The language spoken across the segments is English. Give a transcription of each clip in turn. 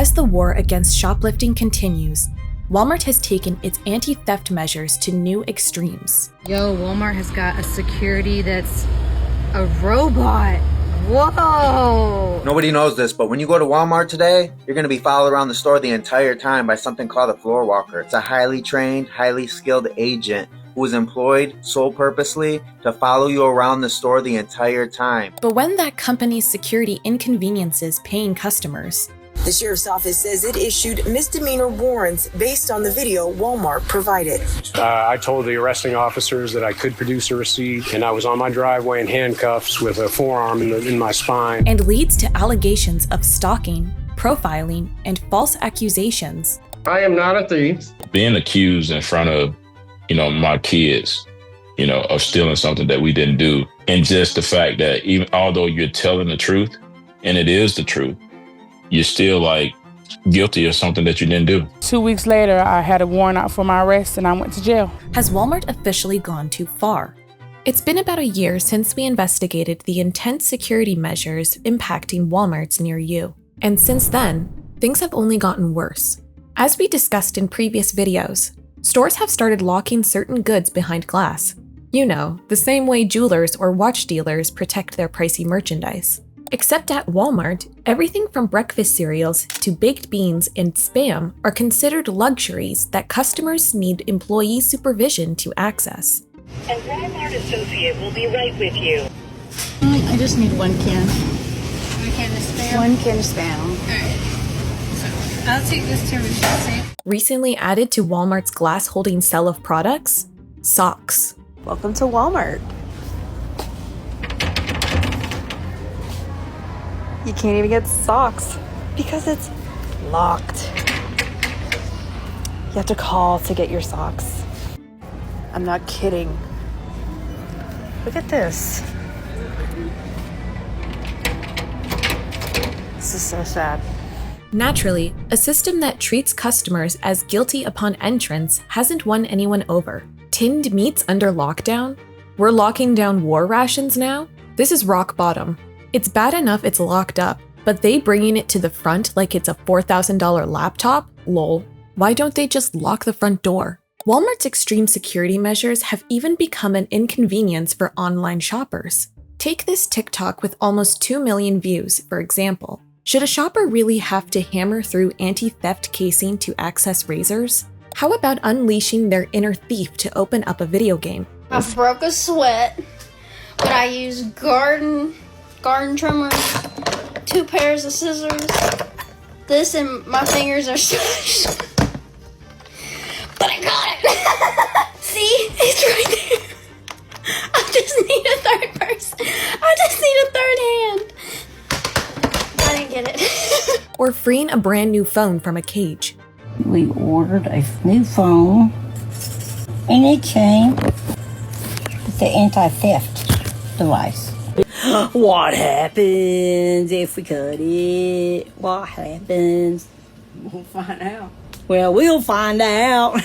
As the war against shoplifting continues, Walmart has taken its anti-theft measures to new extremes. Yo, Walmart has got a security that's a robot. Whoa! Nobody knows this, but when you go to Walmart today, you're going to be followed around the store the entire time by something called a floor walker. It's a highly trained, highly skilled agent who is employed sole purposely to follow you around the store the entire time. But when that company's security inconveniences paying customers, the sheriff's office says it issued misdemeanor warrants based on the video Walmart provided. I told the arresting officers that I could produce a receipt, and I was on my driveway in handcuffs with a forearm in my spine. And leads to allegations of stalking, profiling, and false accusations. I am not a thief. Being accused in front of, my kids, of stealing something that we didn't do. And just the fact that even although you're telling the truth, and it is the truth, you're still guilty of something that you didn't do. 2 weeks later, I had a warrant out for my arrest and I went to jail. Has Walmart officially gone too far? It's been about a year since we investigated the intense security measures impacting Walmarts near you. And since then, things have only gotten worse. As we discussed in previous videos, stores have started locking certain goods behind glass. The same way jewelers or watch dealers protect their pricey merchandise. Except at Walmart, everything from breakfast cereals to baked beans and Spam are considered luxuries that customers need employee supervision to access. A Walmart associate will be right with you. I just need one can. One can of Spam? One can of Spam. Alright. I'll take this to Michelle. Recently added to Walmart's glass holding cell of products, socks. Welcome to Walmart. You can't even get socks because it's locked. You have to call to get your socks. I'm not kidding. Look at this. This is so sad. Naturally, a system that treats customers as guilty upon entrance hasn't won anyone over. Tinned meats under lockdown? We're locking down war rations now? This is rock bottom. It's bad enough it's locked up, but they bringing it to the front like it's a $4,000 laptop? Lol. Why don't they just lock the front door? Walmart's extreme security measures have even become an inconvenience for online shoppers. Take this TikTok with almost 2 million views, for example. Should a shopper really have to hammer through anti-theft casing to access razors? How about unleashing their inner thief to open up a video game? I broke a sweat, but I used garden trimmer, 2 pairs of scissors. This and my fingers are smashed. But I got it! See? It's right there. I just need a third person. I just need a third hand. I didn't get it. Or freeing a brand new phone from a cage. We ordered a new phone, and it came with the anti-theft device. What happens if we cut it? What happens? We'll find out. Well, we'll find out.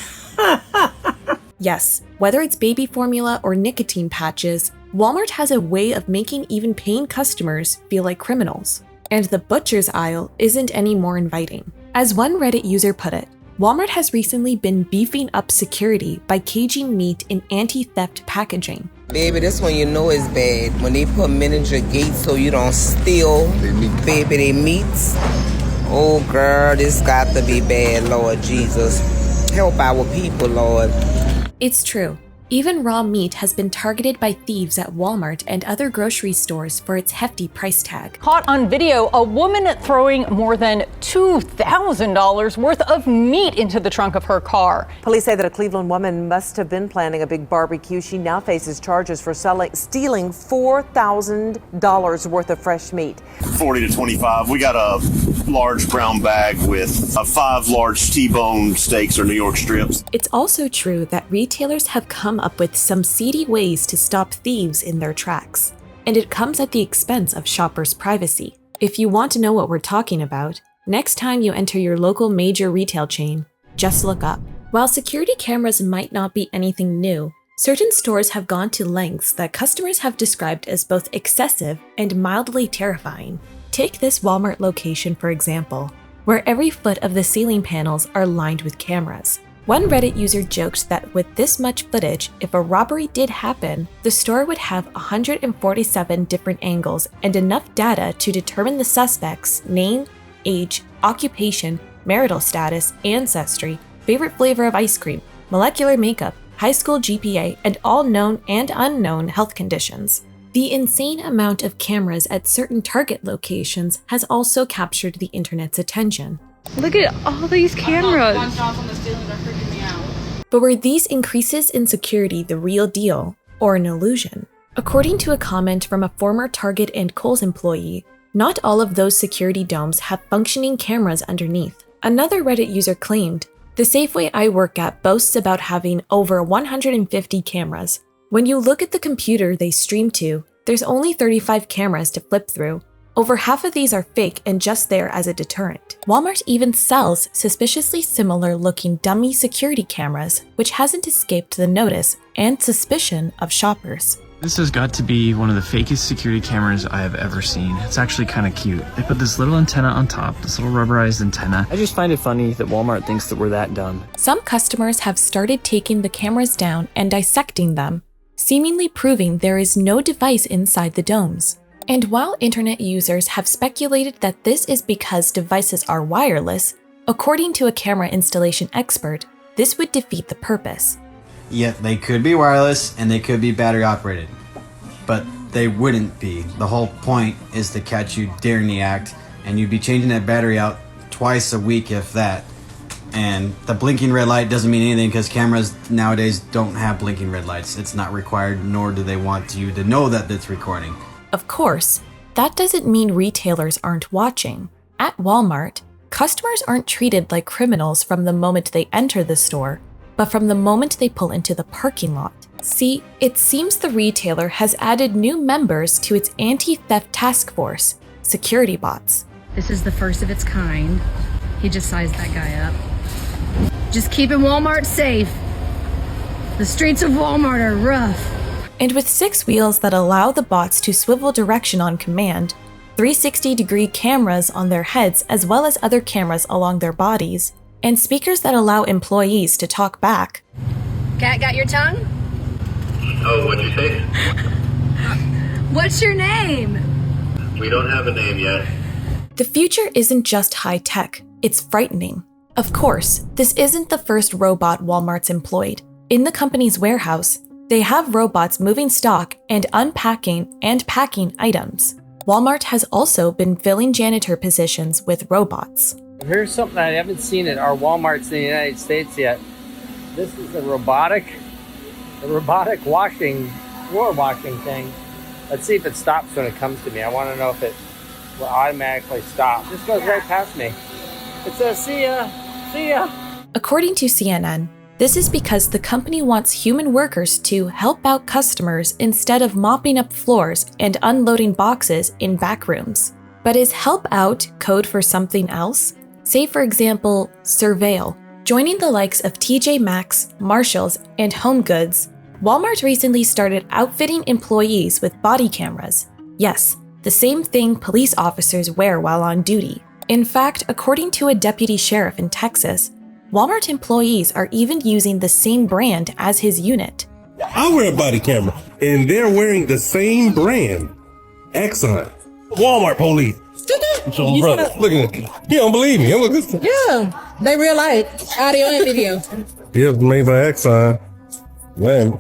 Yes, whether it's baby formula or nicotine patches, Walmart has a way of making even paying customers feel like criminals. And the butcher's aisle isn't any more inviting. As one Reddit user put it, Walmart has recently been beefing up security by caging meat in anti-theft packaging. Baby, this one you know is bad. When they put miniature gates so you don't steal, baby, they meats. Oh, girl, this got to be bad, Lord Jesus. Help our people, Lord. It's true. Even raw meat has been targeted by thieves at Walmart and other grocery stores for its hefty price tag. Caught on video, a woman throwing more than $2,000 worth of meat into the trunk of her car. Police say that a Cleveland woman must have been planning a big barbecue. She now faces charges for stealing $4,000 worth of fresh meat. 40 to 25. We got a large brown bag with 5 large T-bone steaks or New York strips. It's also true that retailers have come up with some seedy ways to stop thieves in their tracks. And it comes at the expense of shoppers' privacy. If you want to know what we're talking about, next time you enter your local major retail chain, just look up. While security cameras might not be anything new, certain stores have gone to lengths that customers have described as both excessive and mildly terrifying. Take this Walmart location for example. where every foot of the ceiling panels are lined with cameras. One Reddit user joked that with this much footage, if a robbery did happen, the store would have 147 different angles and enough data to determine the suspect's name, age, occupation, marital status, ancestry, favorite flavor of ice cream, molecular makeup, high school GPA, and all known and unknown health conditions. The insane amount of cameras at certain target locations has also captured the internet's attention. Look at all these cameras. But were these increases in security the real deal, or an illusion? According to a comment from a former Target and Kohl's employee, not all of those security domes have functioning cameras underneath. Another Reddit user claimed, "The Safeway I work at boasts about having over 150 cameras. When you look at the computer they stream to, there's only 35 cameras to flip through. Over half of these are fake and just there as a deterrent." Walmart even sells suspiciously similar looking dummy security cameras, which hasn't escaped the notice and suspicion of shoppers. This has got to be one of the fakest security cameras I have ever seen. It's actually kind of cute. They put this little antenna on top, this little rubberized antenna. I just find it funny that Walmart thinks that we're that dumb. Some customers have started taking the cameras down and dissecting them, seemingly proving there is no device inside the domes. And while internet users have speculated that this is because devices are wireless, according to a camera installation expert, this would defeat the purpose. Yet they could be wireless and they could be battery operated, but they wouldn't be. The whole point is to catch you during the act, and you'd be changing that battery out twice a week, if that. And the blinking red light doesn't mean anything because cameras nowadays don't have blinking red lights. It's not required, nor do they want you to know that it's recording. Of course, that doesn't mean retailers aren't watching. At Walmart, customers aren't treated like criminals from the moment they enter the store, but from the moment they pull into the parking lot. See, it seems the retailer has added new members to its anti-theft task force, security bots. This is the first of its kind. He just sized that guy up. Just keeping Walmart safe. The streets of Walmart are rough. And with 6 wheels that allow the bots to swivel direction on command, 360-degree cameras on their heads as well as other cameras along their bodies, and speakers that allow employees to talk back. Cat, got your tongue? Oh, what'd you say? What's your name? We don't have a name yet. The future isn't just high-tech, it's frightening. Of course, this isn't the first robot Walmart's employed. In the company's warehouse, they have robots moving stock and unpacking and packing items. Walmart has also been filling janitor positions with robots. Here's something I haven't seen at our Walmarts in the United States yet. This is a robotic floor washing thing. Let's see if it stops when it comes to me. I want to know if it will automatically stop. This goes right past me. It says, "See ya, see ya." According to CNN, this is because the company wants human workers to help out customers instead of mopping up floors and unloading boxes in back rooms. But is help out code for something else? Say, for example, surveil. Joining the likes of TJ Maxx, Marshalls, and Home Goods, Walmart recently started outfitting employees with body cameras. Yes, the same thing police officers wear while on duty. In fact, according to a deputy sheriff in Texas, Walmart employees are even using the same brand as his unit. I wear a body camera, and they're wearing the same brand. Excellent. Walmart police. So, brother, look at it. You don't believe me. Look at this. Yeah, they real light. Audio and video. Yeah, made by Exxon. Man,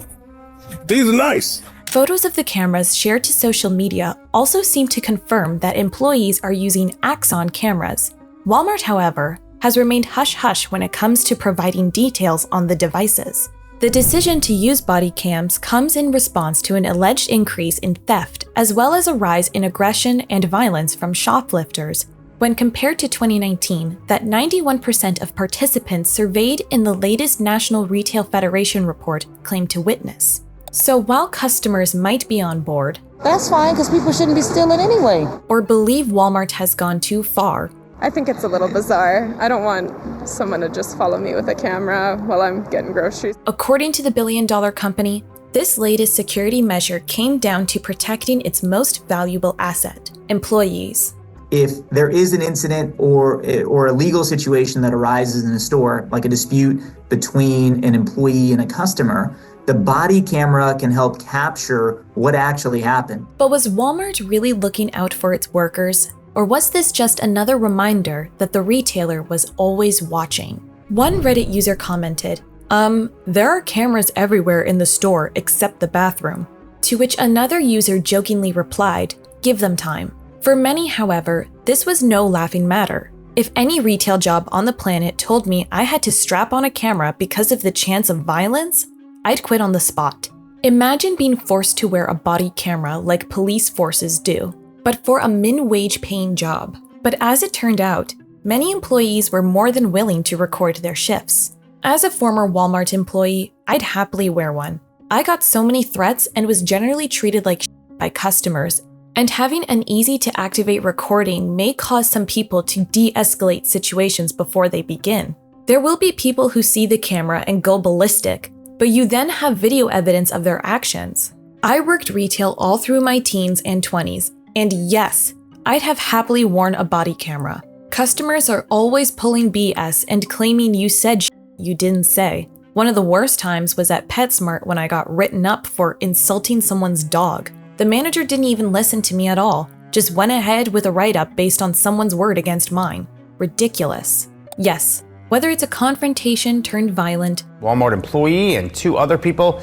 these are nice. Photos of the cameras shared to social media also seem to confirm that employees are using Axon cameras. Walmart, however, has remained hush-hush when it comes to providing details on the devices. The decision to use body cams comes in response to an alleged increase in theft, as well as a rise in aggression and violence from shoplifters, when compared to 2019, that 91% of participants surveyed in the latest National Retail Federation report claimed to witness. So while customers might be on board, That's fine, because people shouldn't be stealing anyway. or believe Walmart has gone too far, I think it's a little bizarre. I don't want someone to just follow me with a camera while I'm getting groceries. according to the billion-dollar company, this latest security measure came down to protecting its most valuable asset, employees. if there is an incident or a legal situation that arises in a store, like a dispute between an employee and a customer, the body camera can help capture what actually happened. But was Walmart really looking out for its workers? Or was this just another reminder that the retailer was always watching? One Reddit user commented, there are cameras everywhere in the store except the bathroom. To which another user jokingly replied, give them time. For many, however, this was no laughing matter. If any retail job on the planet told me I had to strap on a camera because of the chance of violence, I'd quit on the spot. Imagine being forced to wear a body camera like police forces do, but for a min-wage paying job. But as it turned out, many employees were more than willing to record their shifts. As a former Walmart employee, I'd happily wear one. I got so many threats and was generally treated like shit by customers, and having an easy-to-activate recording may cause some people to de-escalate situations before they begin. There will be people who see the camera and go ballistic, but you then have video evidence of their actions. I worked retail all through my teens and 20s, and yes, I'd have happily worn a body camera. Customers are always pulling BS and claiming you said shit you didn't say. One of the worst times was at PetSmart when I got written up for insulting someone's dog. The manager didn't even listen to me at all, just went ahead with a write-up based on someone's word against mine. Ridiculous. Yes, whether it's a confrontation turned violent, Walmart employee and 2 other people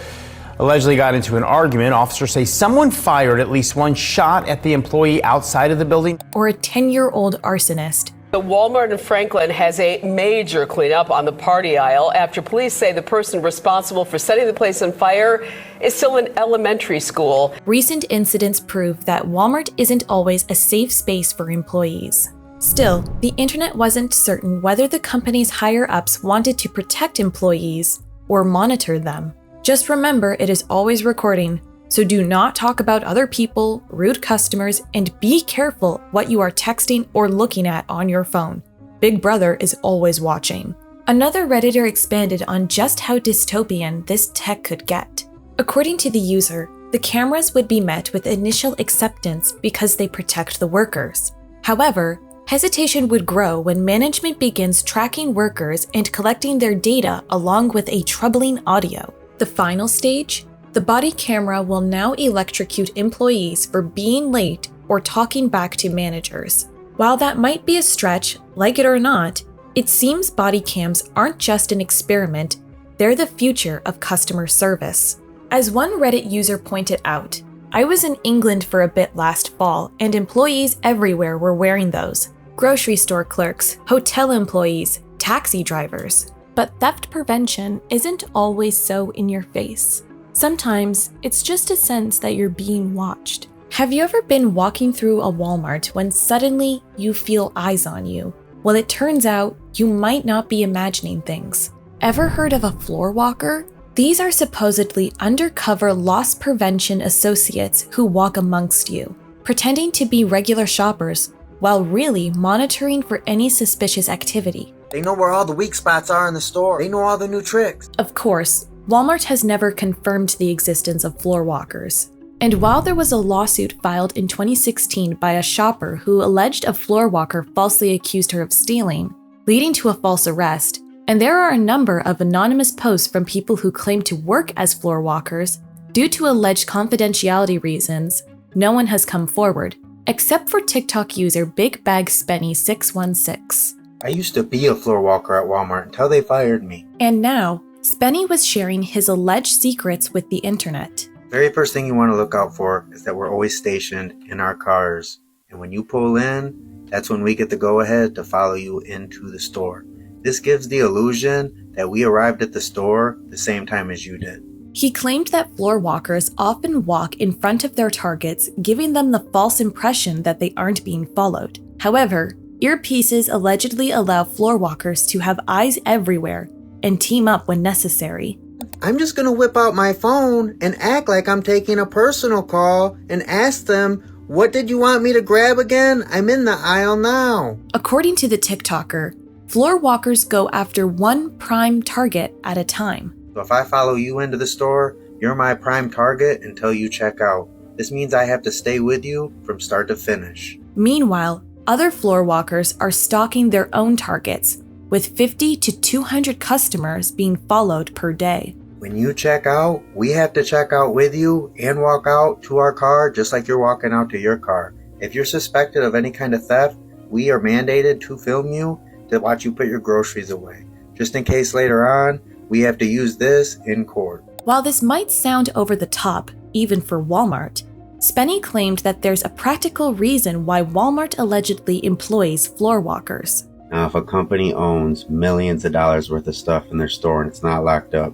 allegedly got into an argument. Officers say someone fired at least 1 shot at the employee outside of the building, or a 10-year-old arsonist. The Walmart in Franklin has a major cleanup on the party aisle after police say the person responsible for setting the place on fire is still in elementary school. Recent incidents prove that Walmart isn't always a safe space for employees. Still, the internet wasn't certain whether the company's higher-ups wanted to protect employees or monitor them. Just remember, it is always recording, so do not talk about other people, rude customers, and be careful what you are texting or looking at on your phone. Big Brother is always watching. Another Redditor expanded on just how dystopian this tech could get. According to the user, the cameras would be met with initial acceptance because they protect the workers. However, hesitation would grow when management begins tracking workers and collecting their data along with a troubling audio. The final stage? The body camera will now electrocute employees for being late or talking back to managers. While that might be a stretch, like it or not, it seems body cams aren't just an experiment, they're the future of customer service. As one Reddit user pointed out, I was in England for a bit last fall and employees everywhere were wearing those. Grocery store clerks, hotel employees, taxi drivers. But theft prevention isn't always so in your face. Sometimes it's just a sense that you're being watched. Have you ever been walking through a Walmart when suddenly you feel eyes on you? Well, it turns out you might not be imagining things. Ever heard of a floor walker? These are supposedly undercover loss prevention associates who walk amongst you, pretending to be regular shoppers while really monitoring for any suspicious activity. They know where all the weak spots are in the store. They know all the new tricks. Of course, Walmart has never confirmed the existence of floor walkers. And while there was a lawsuit filed in 2016 by a shopper who alleged a floor walker falsely accused her of stealing, leading to a false arrest, and there are a number of anonymous posts from people who claim to work as floor walkers, due to alleged confidentiality reasons, no one has come forward, except for TikTok user Big Bag Spenny 616. I used to be a floor walker at Walmart until they fired me. And now, Spenny was sharing his alleged secrets with the internet. Very first thing you want to look out for is that we're always stationed in our cars. And when you pull in, that's when we get the go-ahead to follow you into the store. This gives the illusion that we arrived at the store the same time as you did. He claimed that floor walkers often walk in front of their targets, giving them the false impression that they aren't being followed. However, earpieces allegedly allow floor walkers to have eyes everywhere and team up when necessary. I'm just going to whip out my phone and act like I'm taking a personal call and ask them, what did you want me to grab again? I'm in the aisle now. According to the TikToker, floor walkers go after one prime target at a time. So if I follow you into the store, you're my prime target until you check out. This means I have to stay with you from start to finish. Meanwhile, Other floor walkers are stalking their own targets, with 50 to 200 customers being followed per day. When you check out, we have to check out with you and walk out to our car just like you're walking out to your car. If you're suspected of any kind of theft, we are mandated to film you to watch you put your groceries away. Just in case later on, we have to use this in court. While this might sound over the top, even for Walmart, Spenny claimed that there's a practical reason why Walmart allegedly employs floor walkers. Now, if a company owns millions of dollars worth of stuff in their store and it's not locked up,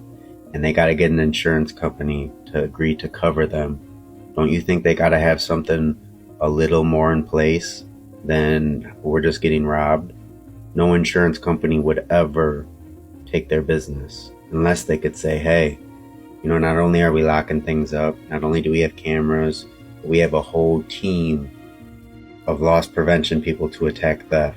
and they got to get an insurance company to agree to cover them, don't you think they got to have something a little more in place than we're just getting robbed? No insurance company would ever take their business unless they could say, hey, not only are we locking things up, not only do we have cameras, but we have a whole team of loss prevention people to attack theft.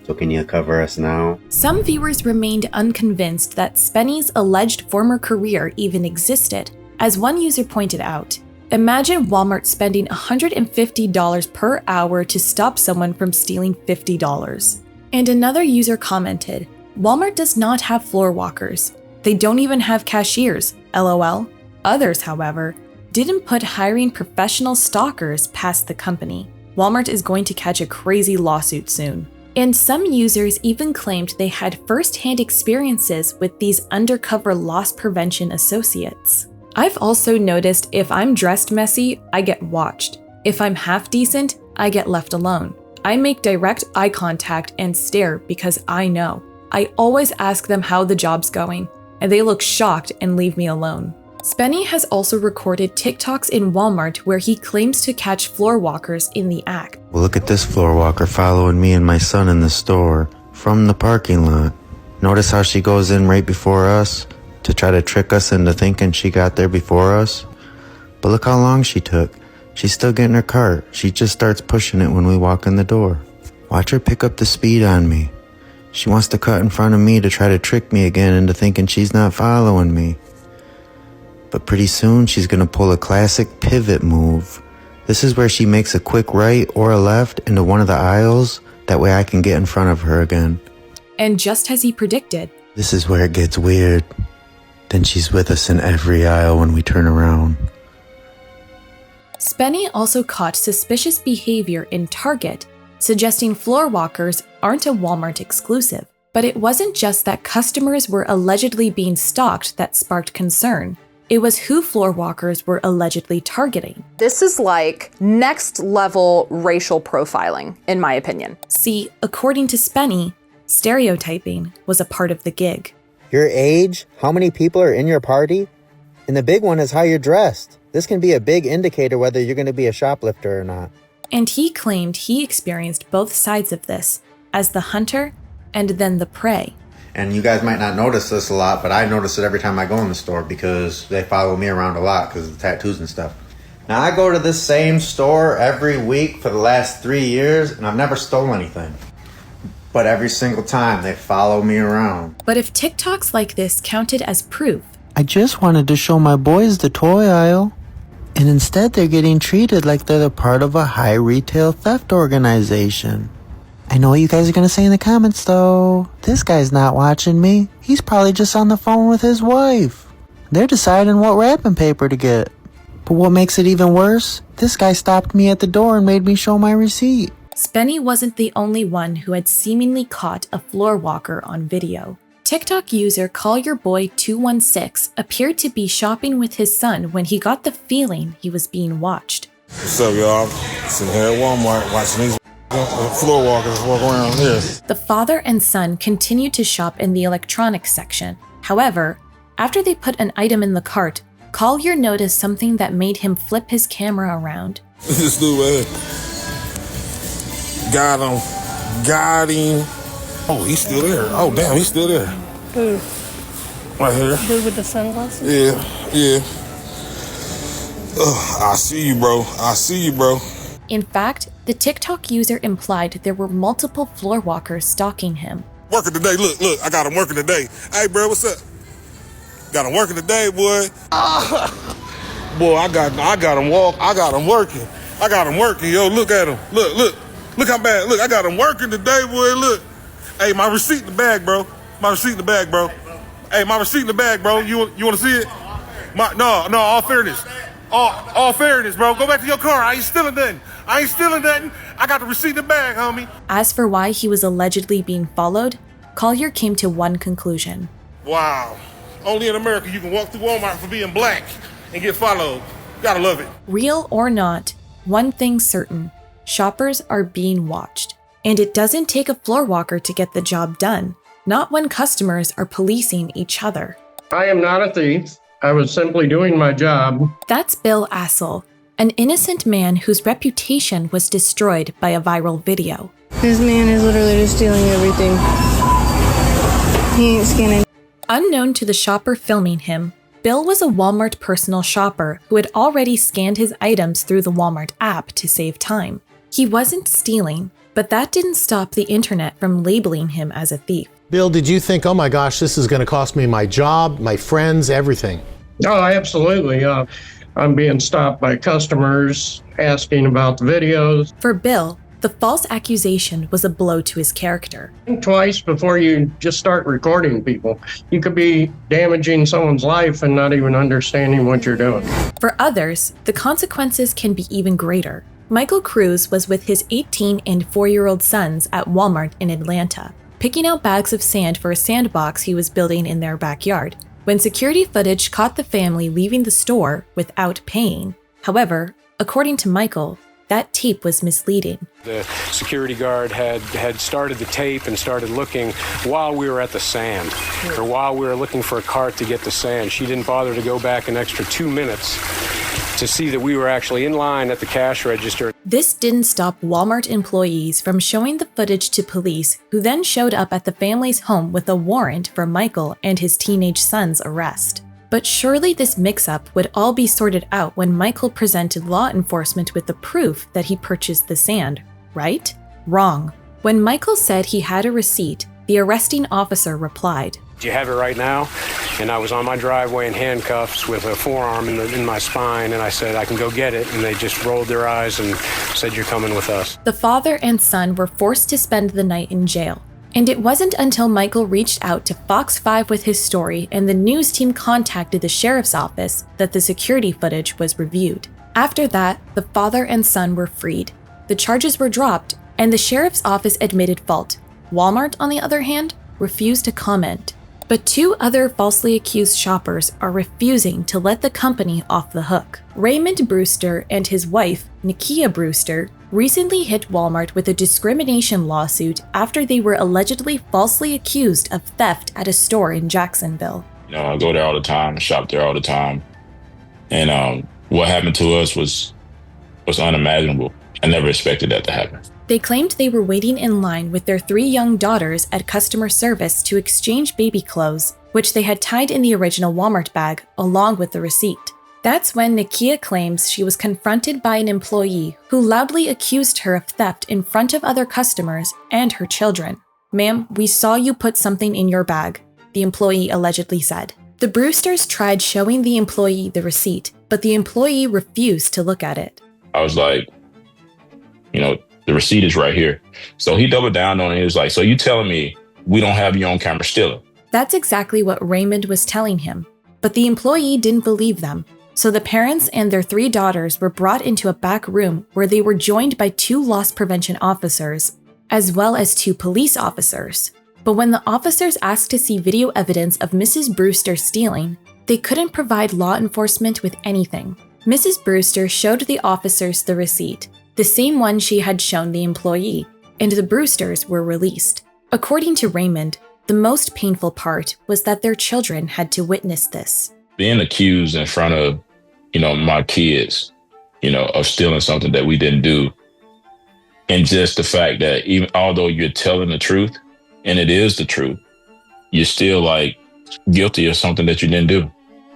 So can you cover us now? Some viewers remained unconvinced that Spenny's alleged former career even existed. As one user pointed out, imagine Walmart spending $150 per hour to stop someone from stealing $50. And another user commented, Walmart does not have floor walkers. They don't even have cashiers, LOL. Others, however, didn't put hiring professional stalkers past the company. Walmart is going to catch a crazy lawsuit soon. And some users even claimed they had first-hand experiences with these undercover loss prevention associates. I've also noticed if I'm dressed messy, I get watched. If I'm half decent, I get left alone. I make direct eye contact and stare because I know. I always ask them how the job's going, and they look shocked and leave me alone. Spenny has also recorded TikToks in Walmart where he claims to catch floor walkers in the act. Well, look at this floor walker following me and my son in the store from the parking lot. Notice how she goes in right before us to try to trick us into thinking she got there before us? But look how long she took. She's still getting her cart. She just starts pushing it when we walk in the door. Watch her pick up the speed on me. She wants to cut in front of me to try to trick me again into thinking she's not following me. But pretty soon she's gonna pull a classic pivot move. This is where she makes a quick right or a left into one of the aisles. That way I can get in front of her again. And just as he predicted, this is where it gets weird. Then she's with us in every aisle when we turn around. Spenny also caught suspicious behavior in Target, suggesting floor walkers aren't a Walmart exclusive. But it wasn't just that customers were allegedly being stalked that sparked concern. It was who floor walkers were allegedly targeting. This is like next level racial profiling, in my opinion. See, according to Spenny, stereotyping was a part of the gig. Your age, how many people are in your party, and the big one is how you're dressed. This can be a big indicator whether you're going to be a shoplifter or not. And he claimed he experienced both sides of this, as the hunter and then the prey. And you guys might not notice this a lot, but I notice it every time I go in the store because they follow me around a lot because of the tattoos and stuff. Now, I go to this same store every week for the last 3 years, and I've never stolen anything. But every single time, they follow me around. But if TikToks like this counted as proof, I just wanted to show my boys the toy aisle. And instead, they're getting treated like they're a part of a high retail theft organization. I know what you guys are going to say in the comments, though. This guy's not watching me. He's probably just on the phone with his wife. They're deciding what wrapping paper to get. But what makes it even worse, this guy stopped me at the door and made me show my receipt. Spenny wasn't the only one who had seemingly caught a floor walker on video. TikTok user CallYourBoy216 appeared to be shopping with his son when he got the feeling he was being watched. What's up, y'all? Sitting here at Walmart watching these floor walkers walk around here. The father and son continued to shop in the electronics section. However, after they put an item in the cart, Collier noticed something that made him flip his camera around. This dude right here. Got him. Oh, he's still there. Oh, damn, he's still there. Who? Right here. Dude with the sunglasses? Yeah. I see you, bro. In fact, the TikTok user implied there were multiple floor walkers stalking him. Working today, look, I got him working today. Hey, bro, what's up? Got him working today, boy. Boy, I got him working. Yo, look at him. Look. Look how bad. Look, I got them working today, boy. Look. Hey, my receipt in the bag, bro. My receipt in the bag, bro. Hey, my receipt in the bag, bro. You want to see it? No, all fairness. All fairness, bro. Go back to your car. I ain't stealing nothing. I got the receipt in the bag, homie. As for why he was allegedly being followed, Collier came to one conclusion. Wow. Only in America you can walk through Walmart for being black and get followed. Gotta love it. Real or not, one thing's certain. Shoppers are being watched. And it doesn't take a floor walker to get the job done. Not when customers are policing each other. I am not a thief. I was simply doing my job. That's Bill Assel, an innocent man whose reputation was destroyed by a viral video. This man is literally just stealing everything. He ain't scanning. Unknown to the shopper filming him, Bill was a Walmart personal shopper who had already scanned his items through the Walmart app to save time. He wasn't stealing, but that didn't stop the internet from labeling him as a thief. Bill, did you think, oh my gosh, this is going to cost me my job, my friends, everything? Oh, absolutely. I'm being stopped by customers asking about the videos. For Bill, the false accusation was a blow to his character. Think twice before you just start recording people. You could be damaging someone's life and not even understanding what you're doing. For others, the consequences can be even greater. Michael Cruz was with his 18 and 4-year-old sons at Walmart in Atlanta, picking out bags of sand for a sandbox he was building in their backyard, when security footage caught the family leaving the store without paying. However, according to Michael, that tape was misleading. The security guard had started the tape and started looking while we were at the sand, or while we were looking for a cart to get the sand. She didn't bother to go back an extra 2 minutes to see that we were actually in line at the cash register. This didn't stop Walmart employees from showing the footage to police, who then showed up at the family's home with a warrant for Michael and his teenage son's arrest. But surely this mix-up would all be sorted out when Michael presented law enforcement with the proof that he purchased the sand, right? Wrong. When Michael said he had a receipt, the arresting officer replied, "Do you have it right now?" And I was on my driveway in handcuffs with a forearm in my spine, and I said, "I can go get it." And they just rolled their eyes and said, "You're coming with us." The father and son were forced to spend the night in jail. And it wasn't until Michael reached out to Fox 5 with his story and the news team contacted the sheriff's office that the security footage was reviewed. After that, the father and son were freed. The charges were dropped, and the sheriff's office admitted fault. Walmart, on the other hand, refused to comment. But 2 other falsely accused shoppers are refusing to let the company off the hook. Raymond Brewster and his wife, Nakia Brewster, recently hit Walmart with a discrimination lawsuit after they were allegedly falsely accused of theft at a store in Jacksonville. I go there all the time, shop there all the time. And what happened to us was unimaginable. I never expected that to happen. They claimed they were waiting in line with their 3 young daughters at customer service to exchange baby clothes, which they had tied in the original Walmart bag, along with the receipt. That's when Nakia claims she was confronted by an employee who loudly accused her of theft in front of other customers and her children. "Ma'am, we saw you put something in your bag," the employee allegedly said. The Brewsters tried showing the employee the receipt, but the employee refused to look at it. I was like, the receipt is right here. So he doubled down on it. He was like, "So you telling me we don't have you on camera stealing?" That's exactly what Raymond was telling him. But the employee didn't believe them. So the parents and their 3 daughters were brought into a back room where they were joined by 2 loss prevention officers, as well as 2 police officers. But when the officers asked to see video evidence of Mrs. Brewster stealing, they couldn't provide law enforcement with anything. Mrs. Brewster showed the officers the receipt, the same one she had shown the employee, and the Brewsters were released. According to Raymond, the most painful part was that their children had to witness this. Being accused in front of, my kids, of stealing something that we didn't do. And just the fact that even although you're telling the truth, and it is the truth, you're still guilty of something that you didn't do.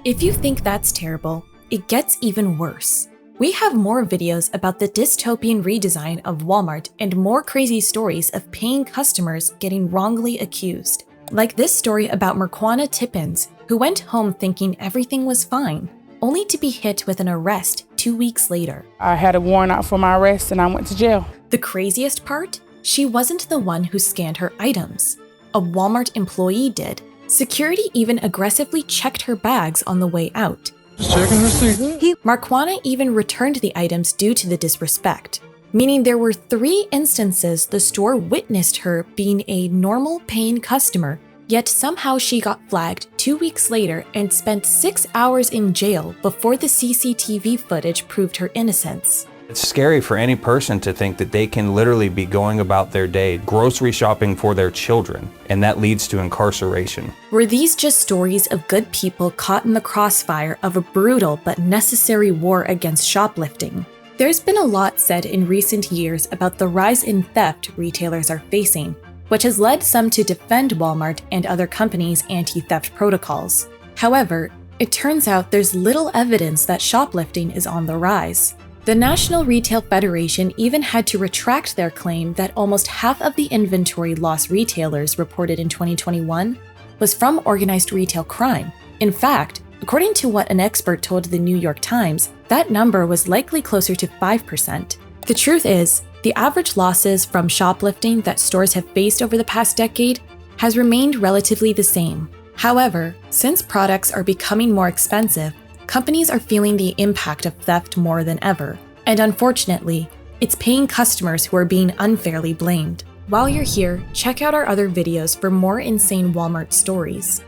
If you think that's terrible, it gets even worse. We have more videos about the dystopian redesign of Walmart and more crazy stories of paying customers getting wrongly accused. Like this story about Merquana Tippins, who went home thinking everything was fine, only to be hit with an arrest 2 weeks later. I had a warrant out for my arrest and I went to jail. The craziest part? She wasn't the one who scanned her items. A Walmart employee did. Security even aggressively checked her bags on the way out. Just checking receipt. Marquana even returned the items due to the disrespect, meaning there were 3 instances the store witnessed her being a normal paying customer, yet somehow she got flagged 2 weeks later and spent 6 hours in jail before the CCTV footage proved her innocence. It's scary for any person to think that they can literally be going about their day grocery shopping for their children, and that leads to incarceration. Were these just stories of good people caught in the crossfire of a brutal but necessary war against shoplifting? There's been a lot said in recent years about the rise in theft retailers are facing, which has led some to defend Walmart and other companies' anti-theft protocols. However, it turns out there's little evidence that shoplifting is on the rise. The National Retail Federation even had to retract their claim that almost half of the inventory loss retailers reported in 2021 was from organized retail crime. In fact, according to what an expert told the New York Times, that number was likely closer to 5%. The truth is, the average losses from shoplifting that stores have faced over the past decade has remained relatively the same. However, since products are becoming more expensive, companies are feeling the impact of theft more than ever, and unfortunately, it's paying customers who are being unfairly blamed. While you're here, check out our other videos for more insane Walmart stories.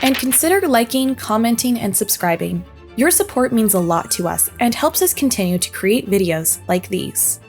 And consider liking, commenting, and subscribing. Your support means a lot to us and helps us continue to create videos like these.